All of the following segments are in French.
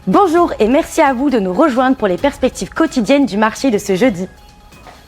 Bonjour et merci à vous de nous rejoindre pour les perspectives quotidiennes du marché de ce jeudi.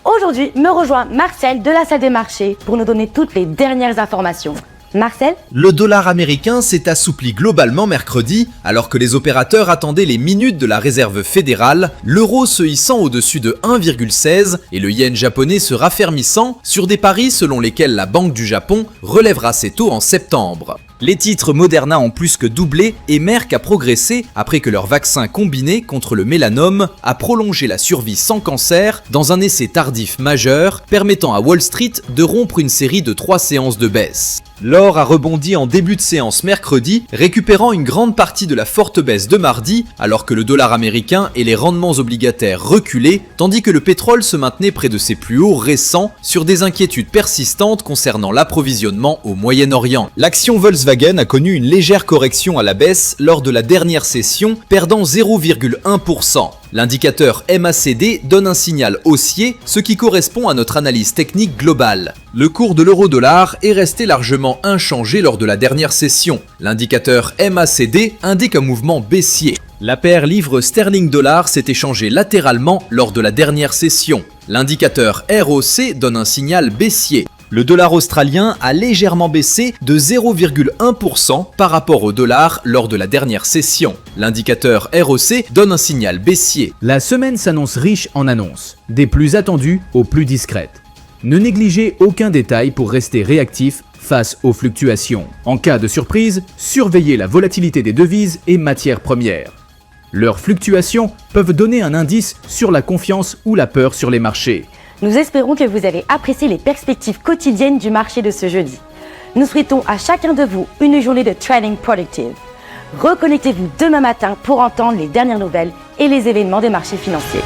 Aujourd'hui, me rejoint Marcel de la salle des marchés pour nous donner toutes les dernières informations. Marcel? Le dollar américain s'est assoupli globalement mercredi, alors que les opérateurs attendaient les minutes de la réserve fédérale, l'euro se hissant au-dessus de 1,16 et le yen japonais se raffermissant sur des paris selon lesquels la Banque du Japon relèvera ses taux en septembre. Les titres Moderna ont plus que doublé et Merck a progressé après que leur vaccin combiné contre le mélanome a prolongé la survie sans cancer dans un essai tardif majeur permettant à Wall Street de rompre une série de 3 séances de baisse. L'or a rebondi en début de séance mercredi, récupérant une grande partie de la forte baisse de mardi, alors que le dollar américain et les rendements obligataires reculaient, tandis que le pétrole se maintenait près de ses plus hauts récents sur des inquiétudes persistantes concernant l'approvisionnement au Moyen-Orient. L'action Volkswagen a connu une légère correction à la baisse lors de la dernière session, perdant 0,1%. L'indicateur MACD donne un signal haussier, ce qui correspond à notre analyse technique globale. Le cours de l'euro-dollar est resté largement inchangé lors de la dernière session. L'indicateur MACD indique un mouvement baissier. La paire livre sterling-dollar s'est échangée latéralement lors de la dernière session. L'indicateur ROC donne un signal baissier. Le dollar australien a légèrement baissé de 0,1% par rapport au dollar lors de la dernière session. L'indicateur ROC donne un signal baissier. La semaine s'annonce riche en annonces, des plus attendues aux plus discrètes. Ne négligez aucun détail pour rester réactif face aux fluctuations. En cas de surprise, surveillez la volatilité des devises et matières premières. Leurs fluctuations peuvent donner un indice sur la confiance ou la peur sur les marchés. Nous espérons que vous avez apprécié les perspectives quotidiennes du marché de ce jeudi. Nous souhaitons à chacun de vous une journée de trading productive. Reconnectez-vous demain matin pour entendre les dernières nouvelles et les événements des marchés financiers.